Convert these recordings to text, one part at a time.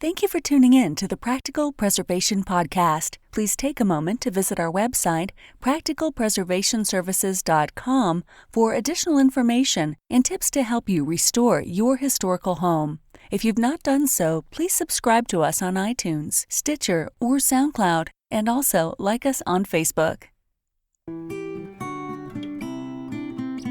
Thank you for tuning in to the Practical Preservation Podcast. Please take a moment to visit our website, practicalpreservationservices.com, for additional information and tips to help you restore your historical home. If you've not done so, please subscribe to us on iTunes, Stitcher, or SoundCloud, and also like us on Facebook.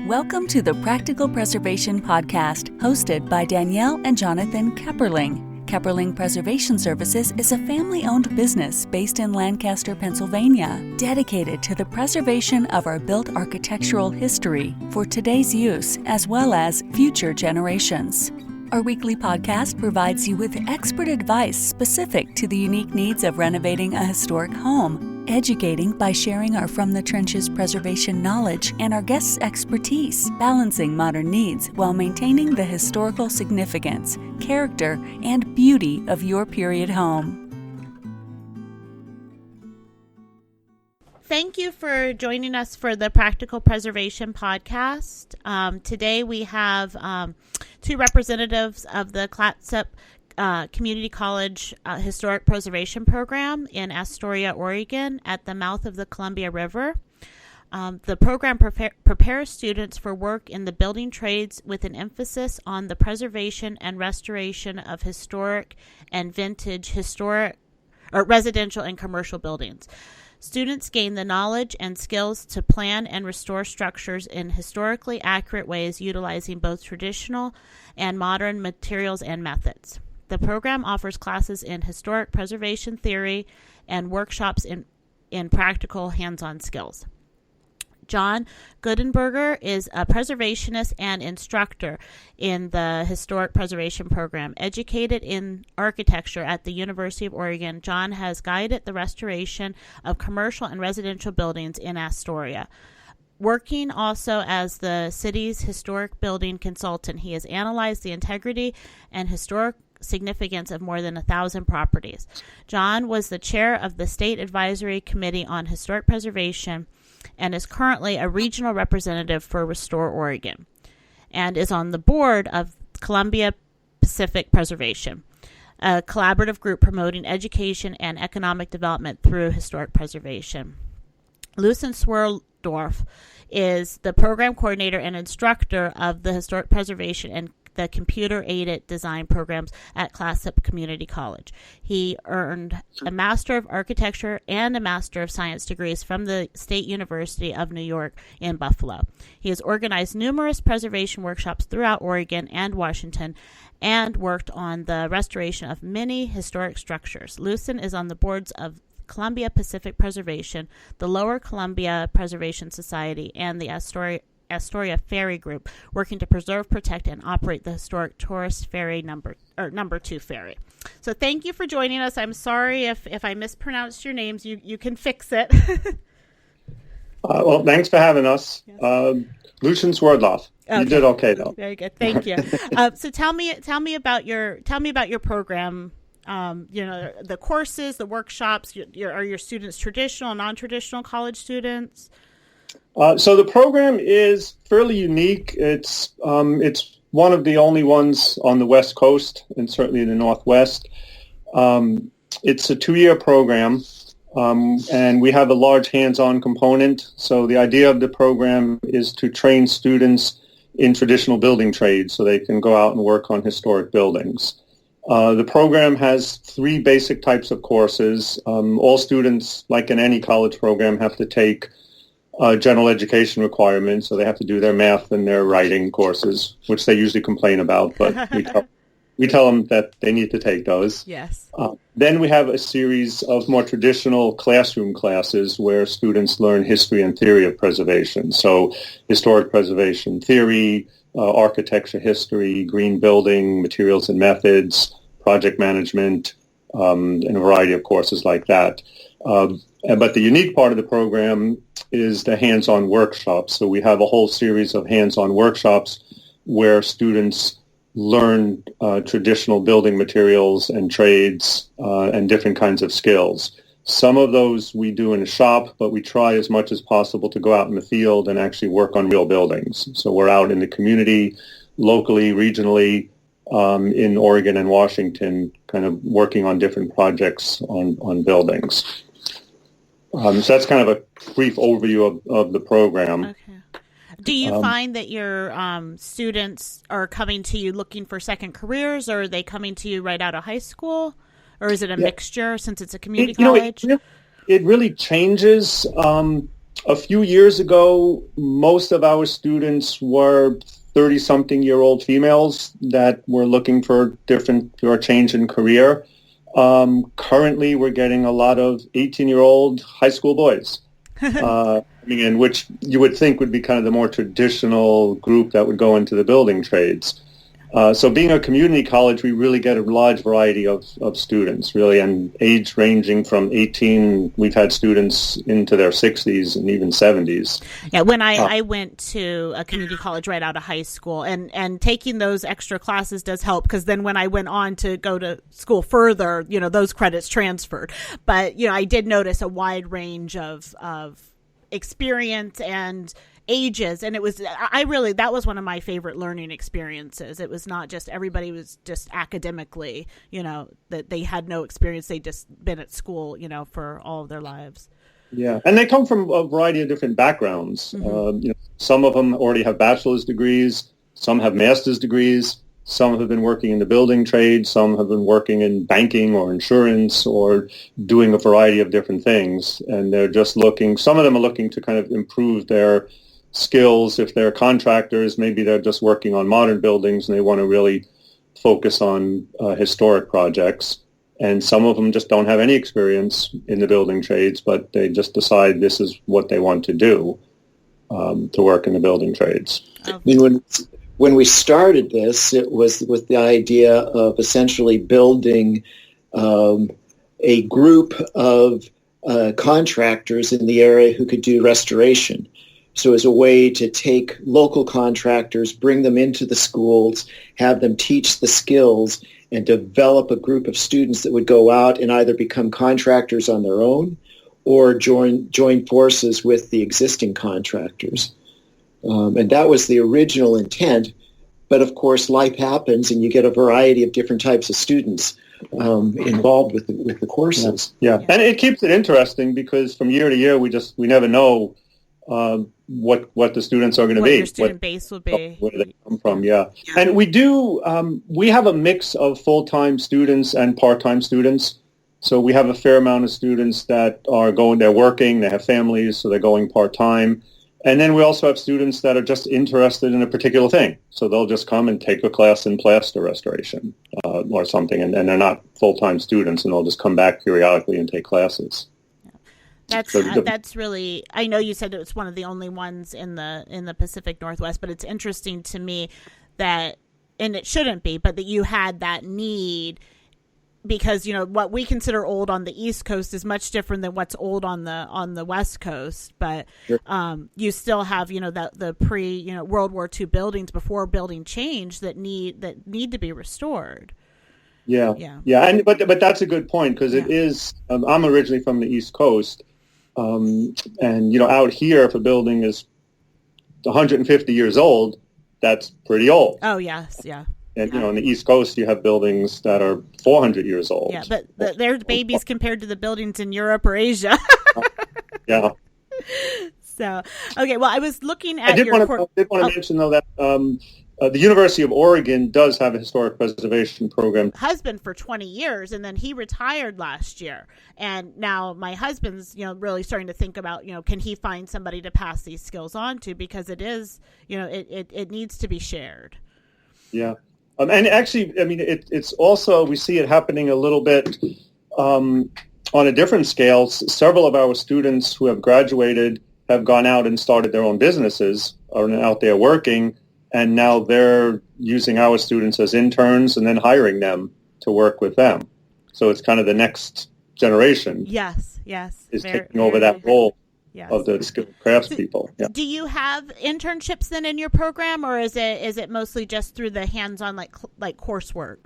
Welcome to the Practical Preservation Podcast, hosted by Danielle and Jonathan Kepperling. Kepperling Preservation Services is a family-owned business based in Lancaster, Pennsylvania, dedicated to the preservation of our built architectural history for today's use as well as future generations. Our weekly podcast provides you with expert advice specific to the unique needs of renovating a historic home, educating by sharing our From the Trenches preservation knowledge and our guests' expertise, balancing modern needs while maintaining the historical significance, character, and beauty of your period home. Thank you for joining us for the Practical Preservation Podcast. Today we have two representatives of the Clatsop Community College Historic Preservation Program in Astoria, Oregon, at the mouth of the Columbia River. The program prepares students for work in the building trades with an emphasis on the preservation and restoration of historic and vintage residential and commercial buildings. Students gain the knowledge and skills to plan and restore structures in historically accurate ways, utilizing both traditional and modern materials and methods. The program offers classes in historic preservation theory and workshops in practical hands-on skills. John Goodenberger is a preservationist and instructor in the Historic Preservation Program. Educated in architecture at the University of Oregon, John has guided the restoration of commercial and residential buildings in Astoria. Working also as the city's historic building consultant, he has analyzed the integrity and historic significance of more than 1,000 properties. John was the chair of the State Advisory Committee on Historic Preservation and is currently a regional representative for Restore Oregon, and is on the board of Columbia Pacific Preservation, a collaborative group promoting education and economic development through historic preservation. Lucien Swerdloff is the program coordinator and instructor of the Historic Preservation and the computer-aided design programs at Clatsop Community College. He earned a Master of Architecture and a Master of Science degrees from the State University of New York in Buffalo. He has organized numerous preservation workshops throughout Oregon and Washington and worked on the restoration of many historic structures. Lucien is on the boards of Columbia Pacific Preservation, the Lower Columbia Preservation Society, and the Astoria Ferry Group, working to preserve, protect, and operate the historic tourist ferry number 2 ferry. So thank you for joining us. I'm sorry if I mispronounced your names. You can fix it. Well, thanks for having us. Yes. Lucien Swerdloff. Okay. You did okay though. Very good. Thank you. So tell me about your program. The courses, the workshops. Are your students traditional, non-traditional college students? So the program is fairly unique. It's one of the only ones on the West Coast and certainly in the Northwest. It's a 2-year program, and we have a large hands-on component. So the idea of the program is to train students in traditional building trades so they can go out and work on historic buildings. The program has 3 basic types of courses. All students, like in any college program, have to take general education requirements, so they have to do their math and their writing courses, which they usually complain about, but we tell them that they need to take those. Yes. Then we have a series of more traditional classroom classes where students learn history and theory of preservation. So historic preservation theory, architecture history, green building, materials and methods, project management, and a variety of courses like that. But the unique part of the program is the hands-on workshops. So we have a whole series of hands-on workshops where students learn traditional building materials and trades and different kinds of skills. Some of those we do in a shop, but we try as much as possible to go out in the field and actually work on real buildings. So we're out in the community, locally, regionally, in Oregon and Washington, kind of working on different projects on buildings. So that's kind of a brief overview of the program. Okay. Do you find that your students are coming to you looking for second careers, or are they coming to you right out of high school, or is it a mixture since it's a community college? It really changes. A few years ago, most of our students were 30-something-year-old females that were looking for a change in career. Currently, we're getting a lot of 18-year-old high school boys. In which you would think would be kind of the more traditional group that would go into the building trades. So being a community college, we really get a large variety of students, really, and age ranging from 18, we've had students into their 60s and even 70s. Yeah, when I went to a community college right out of high school, and taking those extra classes does help, because then when I went on to go to school further, those credits transferred. But, I did notice a wide range of experience and ages, and it was that was one of my favorite learning experiences. It was not just everybody was just academically, that they had no experience, they just been at school, for all of their lives. Yeah, and they come from a variety of different backgrounds. Mm-hmm. Some of them already have bachelor's degrees, some have master's degrees, some have been working in the building trade, some have been working in banking or insurance or doing a variety of different things, and they're just some of them are looking to kind of improve their skills. If they're contractors, maybe they're just working on modern buildings and they want to really focus on historic projects. And some of them just don't have any experience in the building trades, but they just decide this is what they want to do, to work in the building trades. When we started this, it was with the idea of essentially building a group of contractors in the area who could do restoration. So as a way to take local contractors, bring them into the schools, have them teach the skills, and develop a group of students that would go out and either become contractors on their own or join forces with the existing contractors. And that was the original intent. But of course, life happens, and you get a variety of different types of students involved with the courses. Yeah, and it keeps it interesting because from year to year, we never know what the students are going to be. What your student base will be. Where they come from, yeah. And we have a mix of full-time students and part-time students. So we have a fair amount of students that they're working, they have families, so they're going part-time. And then we also have students that are just interested in a particular thing. So they'll just come and take a class in plaster restoration or something, and they're not full-time students, and they'll just come back periodically and take classes. That's really, I know you said it was one of the only ones in the Pacific Northwest, but it's interesting to me that, and it shouldn't be, but that you had that need, because what we consider old on the East Coast is much different than what's old on the West Coast. But sure. You still have the pre World War II buildings before building change that need to be restored. Yeah. And but that's a good point, because it is. I'm originally from the East Coast, and out here, if a building is 150 years old, that's pretty old. Oh yes, yeah. And on the East Coast, you have buildings that are 400 years old. Yeah, but they're babies compared to the buildings in Europe or Asia. Yeah. So, okay. Well, I was looking at. I did want to mention though that the University of Oregon does have a historic preservation program. Husband for 20 years, and then he retired last year. And now my husband's, really starting to think about, can he find somebody to pass these skills on to, because it is, it needs to be shared. Yeah. And actually, it's also, we see it happening a little bit on a different scale. Several of our students who have graduated have gone out and started their own businesses, are out there working, and now they're using our students as interns and then hiring them to work with them. So it's kind of the next generation. Yes. Is taking over that role. Yes. Of the skilled craftspeople. Yeah. Do you have internships then in your program, or is it mostly just through the hands-on like coursework?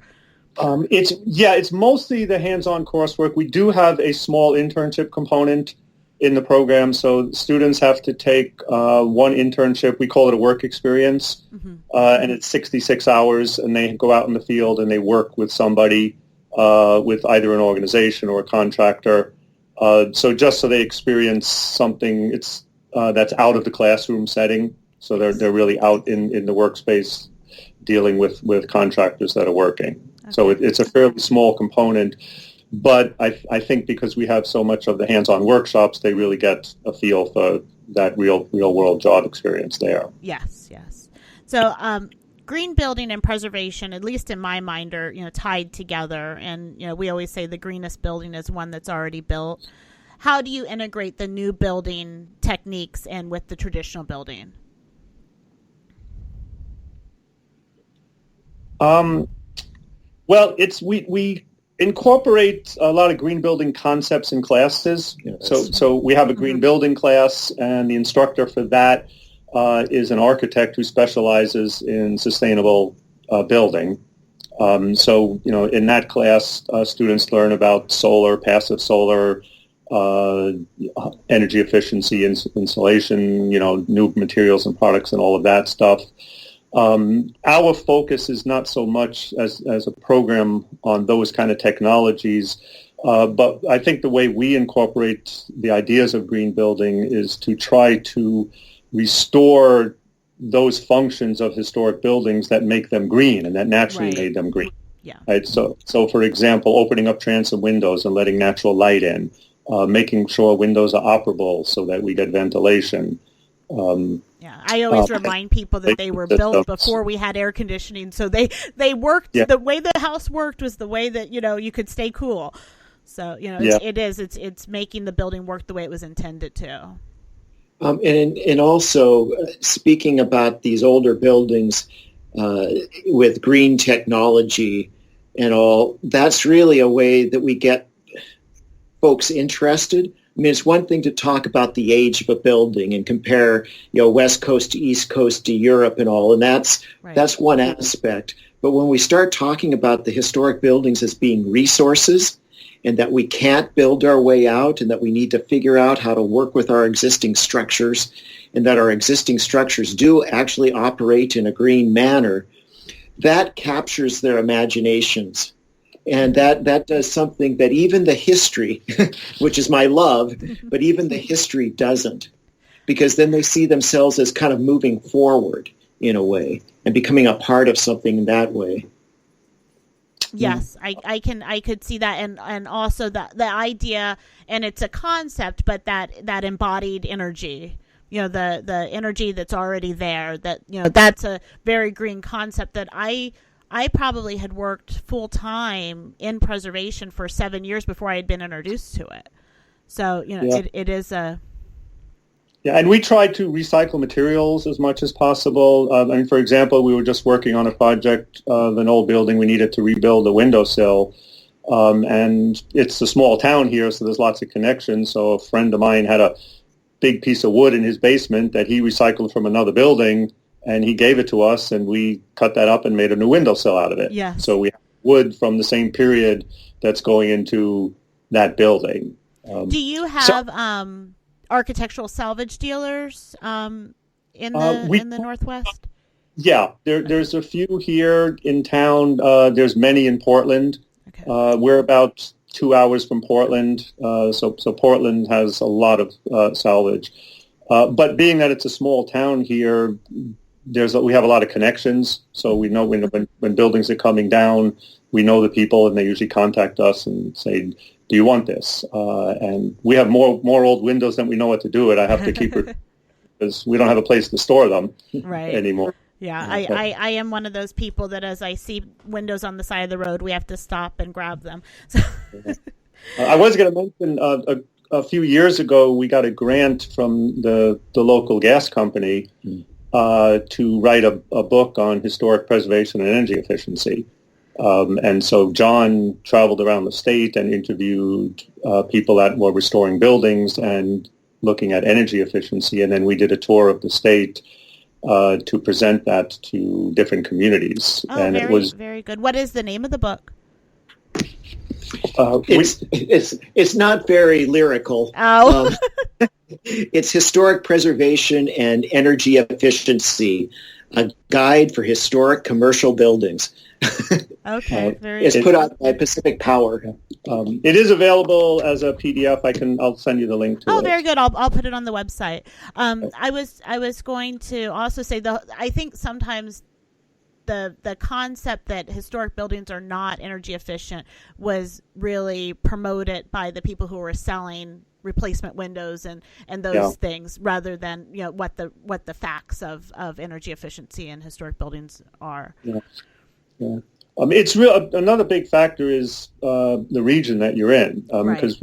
It's mostly the hands-on coursework. We do have a small internship component, in the program. So students have to take one internship. We call it a work experience, and it's 66 hours, and they go out in the field and they work with somebody, with either an organization or a contractor. So just so they experience something that's out of the classroom setting. So they're really out in the workspace dealing with contractors that are working. Okay. So it's a fairly small component. But I think because we have so much of the hands-on workshops, they really get a feel for that real-world job experience there. Yes. So green building and preservation, at least in my mind, are tied together. And we always say the greenest building is one that's already built. How do you integrate the new building techniques in with the traditional building? Well, we incorporate a lot of green building concepts in classes. Yes. So we have a green building class, and the instructor for that is an architect who specializes in sustainable building. So in that class, students learn about solar, passive solar, energy efficiency, insulation, new materials and products, and all of that stuff. Our focus is not so much as a program on those kind of technologies, but I think the way we incorporate the ideas of green building is to try to restore those functions of historic buildings that make them green and that naturally made them green. Yeah. Right. So for example, opening up transom windows and letting natural light in, making sure windows are operable so that we get ventilation. I always remind people that they were built before we had air conditioning, so they worked. Yeah. The way the house worked was the way that you could stay cool. So it's making the building work the way it was intended to. And also speaking about these older buildings with green technology and all, that's really a way that we get folks interested. I mean, it's one thing to talk about the age of a building and compare, West Coast to East Coast to Europe and all, and that's one aspect. But when we start talking about the historic buildings as being resources and that we can't build our way out and that we need to figure out how to work with our existing structures and that our existing structures do actually operate in a green manner, that captures their imaginations. And that does something that even the history, which is my love, but even the history doesn't. Because then they see themselves as kind of moving forward in a way and becoming a part of something in that way. Yes, I could see that, and also the idea, and it's a concept, but that embodied energy, the energy that's already there, that's a very green concept that I probably had worked full time in preservation for 7 years before I had been introduced to it. So, it is a... Yeah, and we try to recycle materials as much as possible. For example, we were just working on a project of an old building. We needed to rebuild a windowsill. And it's a small town here, so there's lots of connections. So a friend of mine had a big piece of wood in his basement that he recycled from another building, and he gave it to us, and we cut that up and made a new windowsill out of it. Yes. So we have wood from the same period that's going into that building. Do you have architectural salvage dealers in the Northwest? Yeah, there's a few here in town. There's many in Portland. Okay. We're about 2 hours from Portland, so Portland has a lot of salvage. But being that it's a small town here, we have a lot of connections, so we know when buildings are coming down, we know the people, and they usually contact us and say, "Do you want this?" And we have more old windows than we know what to do with. I have to keep it because we don't have a place to store them anymore. Yeah, I am one of those people that as I see windows on the side of the road, we have to stop and grab them. So. I was going to mention a few years ago, we got a grant from the local gas company to write a book on historic preservation and energy efficiency. And so John traveled around the state and interviewed people that were restoring buildings and looking at energy efficiency. And then we did a tour of the state to present that to different communities. Oh, and it was very good. What is the name of the book? It's not very lyrical. Oh. It's Historic Preservation and Energy Efficiency, a guide for historic commercial buildings. Okay, it's put out by Pacific Power. It is available as a PDF. I'll send you the link to it. Oh, very good. I'll put it on the website. I was going to also say I think sometimes the concept that historic buildings are not energy efficient was really promoted by the people who were selling replacement windows and those things, rather than what the facts of energy efficiency in historic buildings are. Yeah. It's real. Another big factor is the region that you're in, because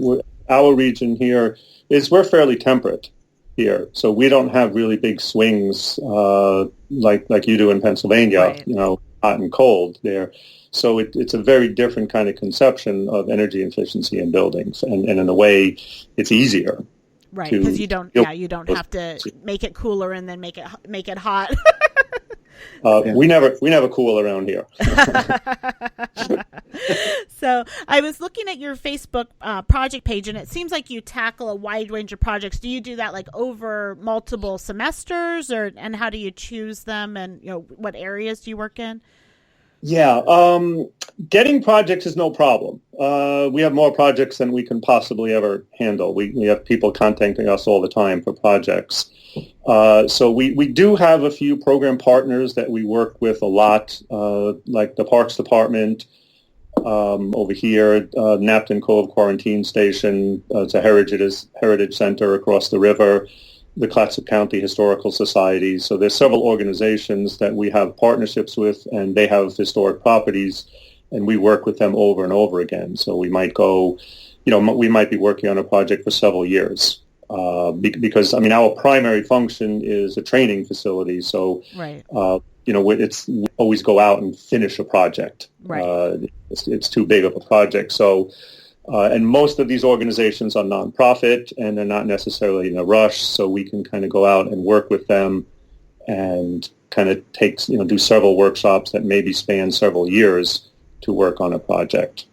our region here we're fairly temperate here, so we don't have really big swings like you do in Pennsylvania. Right. Hot and cold there. So it's a very different kind of conception of energy efficiency in buildings, and in a way, it's easier. Right, because you don't have to make it cooler and then make it hot. We never cool around here. So I was looking at your Facebook project page, and it seems like you tackle a wide range of projects. Do you do that like over multiple semesters, and how do you choose them, and what areas do you work in? Yeah, getting projects is no problem. We have more projects than we can possibly ever handle. We have people contacting us all the time for projects. So we do have a few program partners that we work with a lot, like the Parks Department over here, Napton Cove Quarantine Station. It's a heritage center across the river, the Clatsop County Historical Society. So there's several organizations that we have partnerships with, and they have historic properties, and we work with them over and over again. So we might go, we might be working on a project for several years. Because our primary function is a training facility, so right. We always go out and finish a project. Right. It's too big of a project. So, and most of these organizations are nonprofit, and they're not necessarily in a rush. So we can kind of go out and work with them, and kind of do several workshops that maybe span several years to work on a project.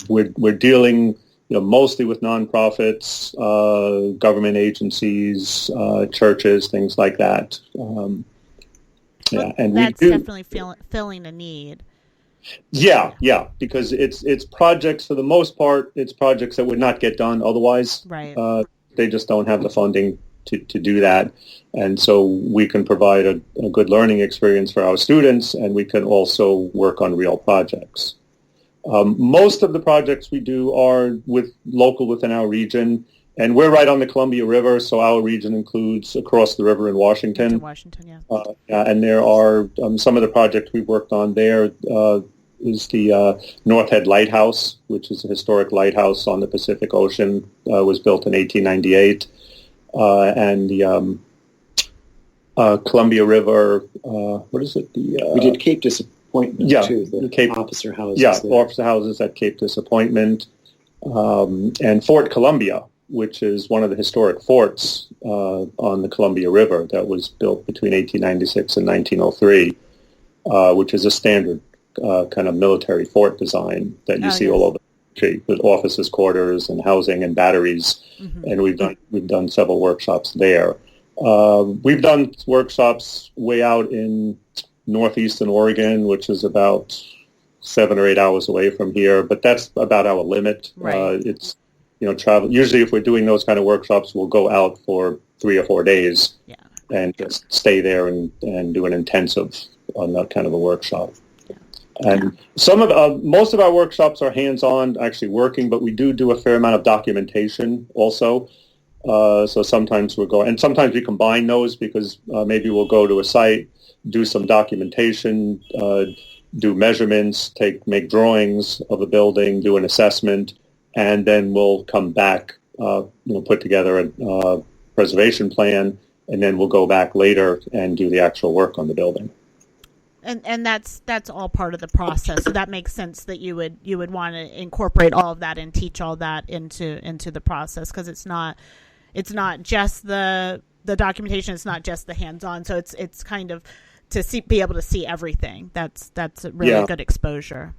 We're dealing mostly with nonprofits, government agencies, churches, things like that. And that's definitely filling a need. Yeah, because it's projects, for the most part, it's projects that would not get done otherwise. Right. They just don't have the funding to do that. And so we can provide a good learning experience for our students, and we can also work on real projects. Most of the projects we do are local within our region, and we're right on the Columbia River, so our region includes across the river in Washington. And there are some of the projects we've worked on there is the North Head Lighthouse, which is a historic lighthouse on the Pacific Ocean, was built in 1898, and the Columbia River, what is it? We did Cape Disappointment, too, the Cape Officer Houses. Yeah, officer houses at Cape Disappointment, and Fort Columbia, which is one of the historic forts on the Columbia River that was built between 1896 and 1903, which is a standard kind of military fort design that you see all over the country, with officers' quarters and housing and batteries. Mm-hmm. And we've done several workshops there. We've done workshops way out in northeastern Oregon, which is about 7 or 8 hours away from here, but that's about our limit. Right. It's travel. Usually, if we're doing those kind of workshops, we'll go out for 3 or 4 days and just stay there and do an intensive on that kind of a workshop. Yeah. And most of our workshops are hands-on, actually working, but we do a fair amount of documentation also. So sometimes sometimes we combine those, because maybe we'll go to a site, do some documentation, do measurements, make drawings of a building, do an assessment, and then we'll come back, put together a preservation plan, and then we'll go back later and do the actual work on the building. And that's all part of the process. So that makes sense that you would want to incorporate all of that and teach all that into the process, because it's not just the documentation, it's not just the hands-on. So it's kind of be able to see everything. That's a really good exposure.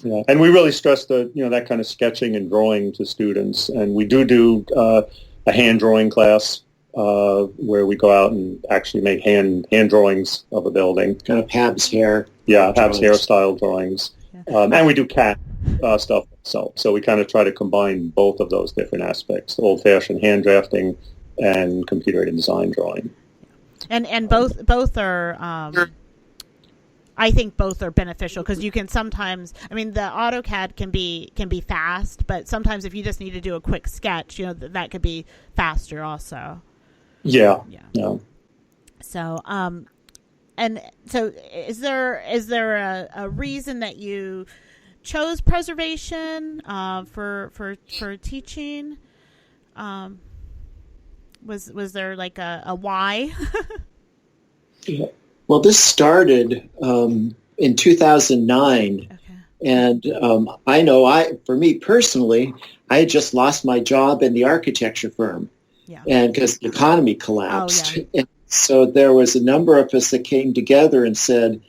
Yeah, and we really stress that kind of sketching and drawing to students, and we do a hand drawing class where we go out and actually make hand drawings of a building. Kind of Hab's hair. Yeah, Hab's hairstyle drawings. And we do CAD stuff. So we kind of try to combine both of those different aspects, old-fashioned hand drafting and computer-aided design drawing. And both are, I think both are beneficial because you can sometimes, I mean, the AutoCAD can be fast, but sometimes if you just need to do a quick sketch, that could be faster also. Yeah. So, and so is there a reason that you chose preservation for teaching? Was there like a why? Yeah. Well, this started in 2009, okay. And I know for me personally, I had just lost my job in the architecture firm, and because the economy collapsed. Oh, yeah. And so there was a number of us that came together and said,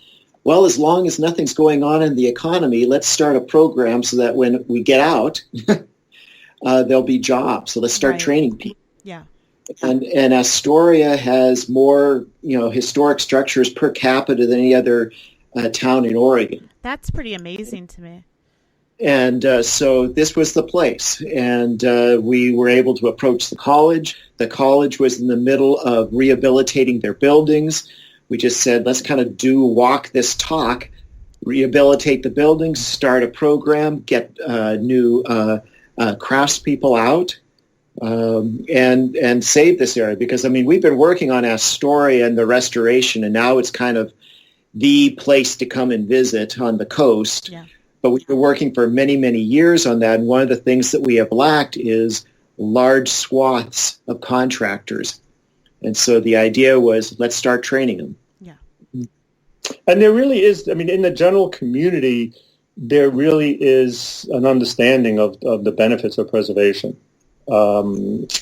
well, as long as nothing's going on in the economy, let's start a program so that when we get out, there'll be jobs. So let's start training people. Yeah. And Astoria has more, historic structures per capita than any other town in Oregon. That's pretty amazing to me. And so this was the place. And we were able to approach the college. The college was in the middle of rehabilitating their buildings. We just said, let's kind of walk this talk, rehabilitate the buildings, start a program, get new craftspeople out. And save this area because, I mean, we've been working on Astoria and the restoration, and now it's kind of the place to come and visit on the coast. Yeah. But we've been working for many, many years on that, and one of the things that we have lacked is large swaths of contractors. And so the idea was, let's start training them. Yeah. And there really is, I mean, in the general community, there really is an understanding of the benefits of preservation.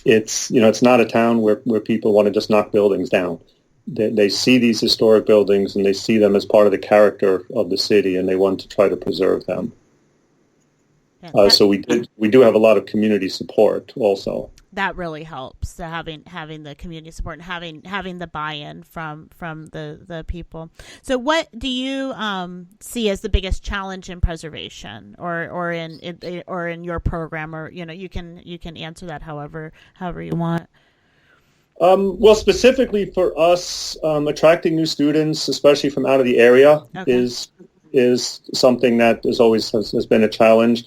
It's not a town where people want to just knock buildings down. They see these historic buildings and they see them as part of the character of the city, and they want to try to preserve them. Yeah, so we do have a lot of community support also. That really helps. So having the community support and having the buy-in from the people. So what do you see as the biggest challenge in preservation or in your program, or you can answer that however you want. Well, specifically for us, attracting new students, especially from out of the area, is something that has been a challenge.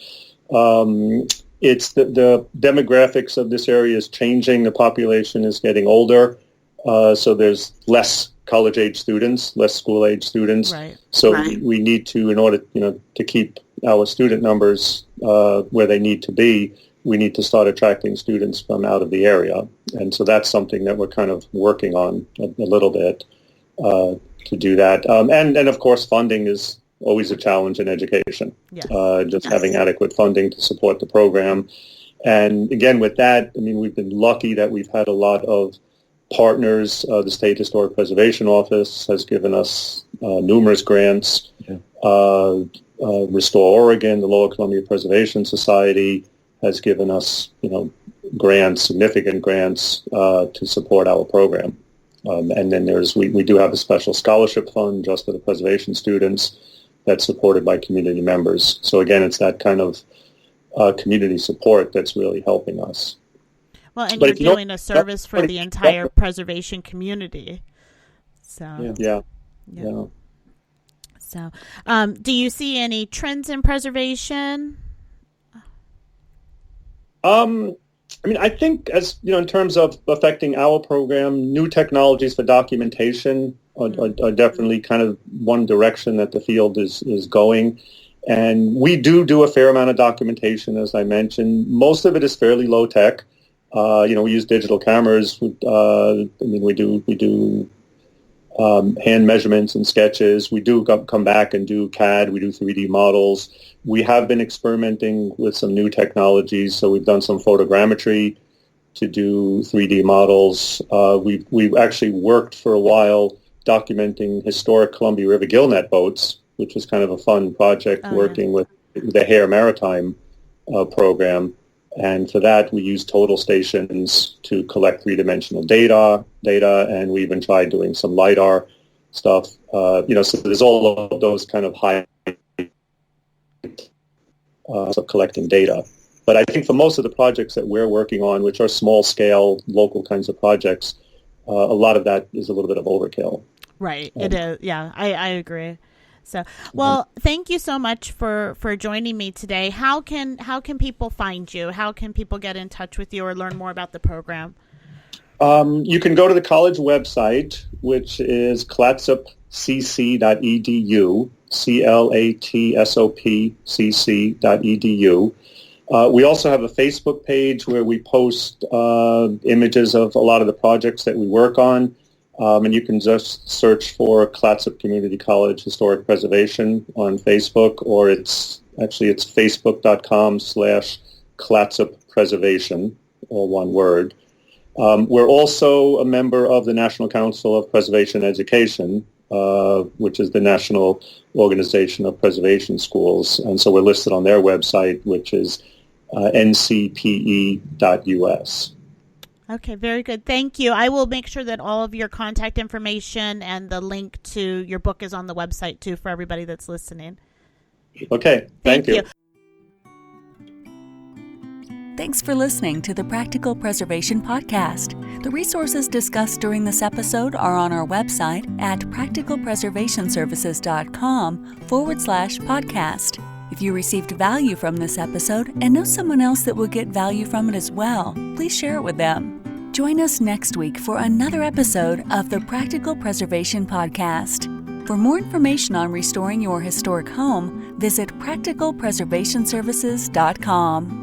It's the demographics of this area is changing. The population is getting older, so there's less college-age students, less school-age students. Right. So we need to, in order to keep our student numbers where they need to be, we need to start attracting students from out of the area. And so that's something that we're kind of working on a little bit to do that. And of course, funding is always a challenge in education. Yes. Having adequate funding to support the program. And again, with that, I mean, we've been lucky that we've had a lot of partners. The State Historic Preservation Office has given us numerous grants. Yeah. Restore Oregon, the Lower Columbia Preservation Society, has given us, grants, significant grants to support our program. And then we do have a special scholarship fund just for the preservation students that's supported by community members. So again, it's that kind of community support that's really helping us. Well, and you're doing a service for the entire preservation community. So yeah. So, do you see any trends in preservation? I mean, I think in terms of affecting our program, new technologies for documentation are definitely kind of one direction that the field is going. And we do a fair amount of documentation, as I mentioned. Most of it is fairly low tech. We use digital cameras. We do hand measurements and sketches. We do come back and do CAD. We do 3D models. We have been experimenting with some new technologies. So we've done some photogrammetry to do 3D models. We've actually worked for a while documenting historic Columbia River gillnet boats, which was kind of a fun project working with the Hare Maritime program. And for that, we use total stations to collect three-dimensional data, and we even tried doing some LiDAR stuff. So there's all of those kind of high of collecting data. But I think for most of the projects that we're working on, which are small-scale, local kinds of projects, a lot of that is a little bit of overkill. Right. It is. Yeah, I agree. So, well, thank you so much for joining me today. How can people find you? How can people get in touch with you or learn more about the program? You can go to the college website, which is clatsopcc.edu, clatsopcc.edu. We also have a Facebook page where we post images of a lot of the projects that we work on. And you can just search for Clatsop Community College Historic Preservation on Facebook, or it's facebook.com/Clatsop Preservation, all one word. We're also a member of the National Council of Preservation Education, which is the National Organization of Preservation Schools. And so we're listed on their website, which is ncpe.us. Okay, very good. Thank you. I will make sure that all of your contact information and the link to your book is on the website, too, for everybody that's listening. Okay, thank you. Thanks for listening to the Practical Preservation Podcast. The resources discussed during this episode are on our website at practicalpreservationservices.com/podcast. If you received value from this episode and know someone else that will get value from it as well, please share it with them. Join us next week for another episode of the Practical Preservation Podcast. For more information on restoring your historic home, visit practicalpreservationservices.com.